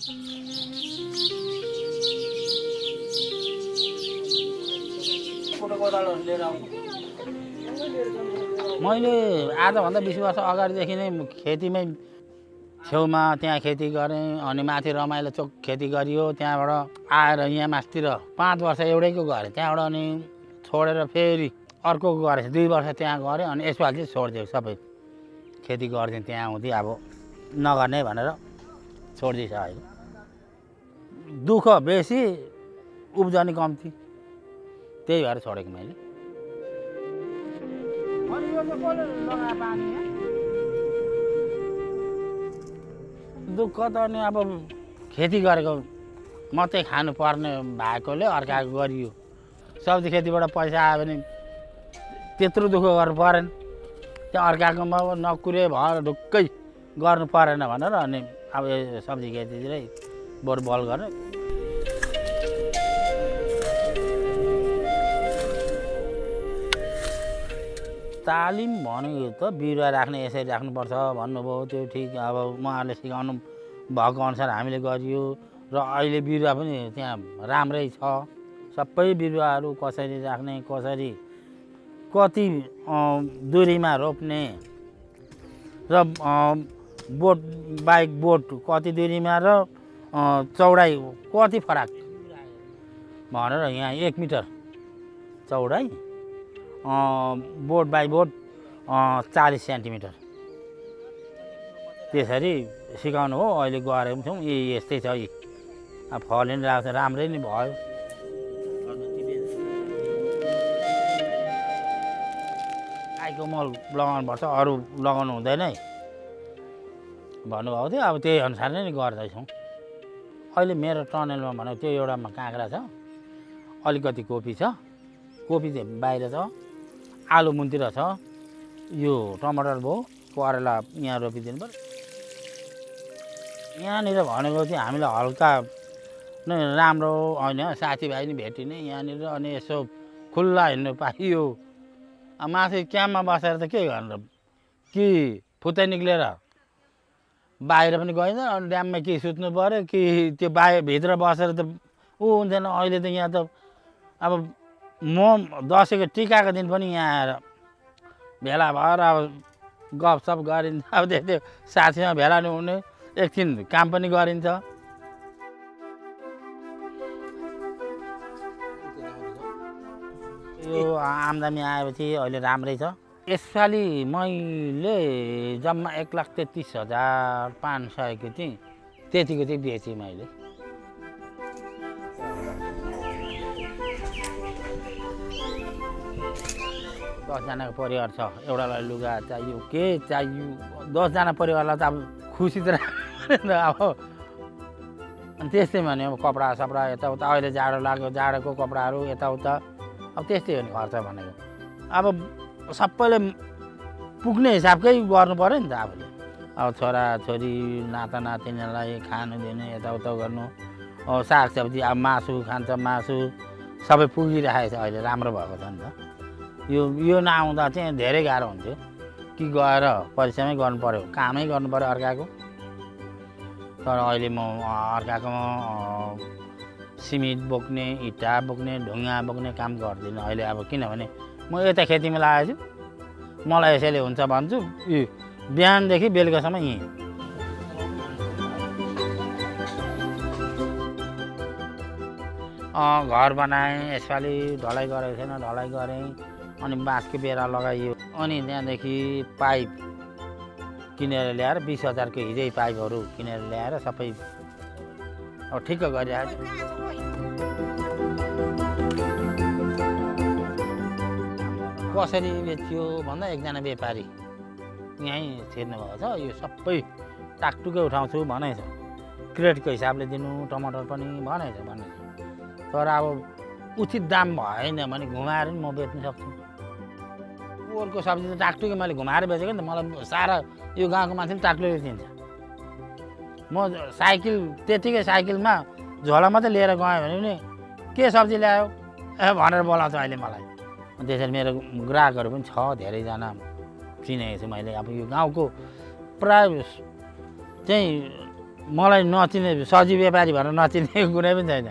मैले आजभन्दा 20 वर्ष अगाडिदेखि नै खेतीमै छेउमा त्यहाँ खेती गरेँ अनि माथि रमाइलो चोक खेती गरियो त्यहाँबाट आएर यहाँ मास्तिर 5 वर्ष एउटैको गरेँ त्यहाँबाट अनि छोडेर फेरि अर्को गरेँ 2 वर्ष त्यहाँ गरेँ अनि यसपालि चाहिँ छोडिदिएको सबै खेती गर्थेँ त्यहाँ हुँदै अब नगर्ने भनेर छोडिदिएछ अहिले दुःख बेसी उब्जनी कम्ती त्यही भएर छोडेको मैले दुःख त अनि अब खेती गरेको मात्रै खानुपर्ने भएकोले अर्काको गरियो सब्जी खेतीबाट पैसा आयो भने त्यत्रो दुःख गर्नु परेन त्यो अर्काकोमा नकुरे भएर ढुक्कै गर्नु परेन भनेर अनि अब यो सब्जी खेतीतिरै बरु बल गर्ने तालिम भनेको त बिरुवा राख्ने यसरी राख्नुपर्छ भन्नुभयो त्यो ठिक अब उहाँहरूले सिकाउनु भएको अनुसार हामीले गरियो र अहिले बिरुवा पनि त्यहाँ राम्रै छ सबै बिरुवाहरू कसरी राख्ने कसरी कति दुरीमा रोप्ने र बोट बाइक बोट कति दुरीमा र चौडाइ कति फरक भनेर यहाँ 1 मिटर चौडाइ बोट बाई बोट 40 सेन्टिमिटर त्यसरी सिकाउनु हो अहिले गरेको छौँ यस्तै छ यी अब फल्ने नि राम्रै नै भयो गाईको मल लगाउनुपर्छ अरू लगाउनु हुँदैन है भन्नुभएको थियो अब त्यही अनुसार नै गर्दैछौँ अहिले मेरो टनेलमा भनेको त्यो एउटामा काँक्रा छ अलिकति कोपी छ कोपी चाहिँ बाहिर छ आलु मुन्तिर छ यो टमाटर भयो करेला यहाँ रोपिदिनु पर्यो यहाँनिर भनेको चाहिँ हामीलाई हल्का नै राम्रो होइन साथीभाइ नि भेटिने यहाँनिर अनि यसो खुल्ला हिँड्नु पाइयो माथि क्याम्पमा बसेर त के गर्नु कि फुत्तै निक्लेर बाहिर पनि गइन्छ अनि ड्याममा के सुत्नु पऱ्यो कि त्यो बाहिर भित्र बसेर त हुन्थेन अहिले त यहाँ त अब म दसैँको टिकाको दिन पनि यहाँ आएर भेला भएर अब गफसफ गरिन्छ अब त्यस्तै साथीसँग भेला नि हुने एकछिन काम पनि गरिन्छ यो आम्दानी आएपछि अहिले राम्रै छ यसपालि मैले जम्मा 1,33,500 को चाहिँ त्यतिको चाहिँ बेचेँ मैले दसजनाको परिवार छ एउटालाई लुगा चाहियो के चाहियो 10जना परिवारलाई त अब खुसी त अब अनि त्यस्तै भने अब कपडा सपडा यताउता अहिले जाडो लाग्यो जाडोको कपडाहरू यताउता अब त्यस्तै हो नि खर्च भनेको अब सबैले पुग्ने हिसाबकै गर्नु पऱ्यो नि त आफूले अब छोराछोरी नातानातिनीलाई खानु दिने यताउता गर्नु अब सागसब्जी अब मासु खान्छ मासु सबै पुगिरहेको छ अहिले राम्रो भएको छ नि त यो नआउँदा चाहिँ धेरै गाह्रो हुन्थ्यो कि गएर परिश्रमै गर्नु पऱ्यो कामै गर्नु पऱ्यो अर्काको तर अहिले म अर्काकोमा सिमेन्ट बोक्ने इँटा बोक्ने ढुङ्गा बोक्ने काम गर्दिनँ अहिले अब किनभने म यता खेतीमा लागेको छु मलाई यसैले हुन्छ भन्छु बिहानदेखि बेलुकासम्म यहीँ घर बनाएँ यसपालि ढलाइ गरेको छैन ढलाइ गरेँ अनि बाँसको बेरा लगाइयो अनि त्यहाँदेखि पाइप किनेर ल्याएर 20,000 को हिजै पाइपहरू किनेर ल्याएर सबै अब ठिक्क गरिरहेको छु कसरी बेच्यो भन्दा एकजना व्यापारी यहीँ छिर्नुभएको छ यो सबै टाकटुकै उठाउँछु भनेको छ क्रेटको हिसाबले दिनु टमाटर पनि भनेको छ तर अब उचित दाम भएन भने घुमाएर नि म बेच्न सक्छु पोहोरको सब्जी त टाकटुकै मैले घुमाएर बेचेको नि त मलाई सारा यो गाउँको मान्छेले टाकटुकै दिन्छ म साइकल त्यतिकै साइकलमा झोला मात्रै लिएर गएँ भने पनि के सब्जी ल्यायो भनेर बोलाउँछ अहिले मलाई त्यसरी मेरो ग्राहकहरू पनि छ धेरैजना चिनेको छु मैले अब यो गाउँको प्राय चाहिँ मलाई नचिने सब्जी व्यापारी भनेर नचिने कुनै पनि छैन।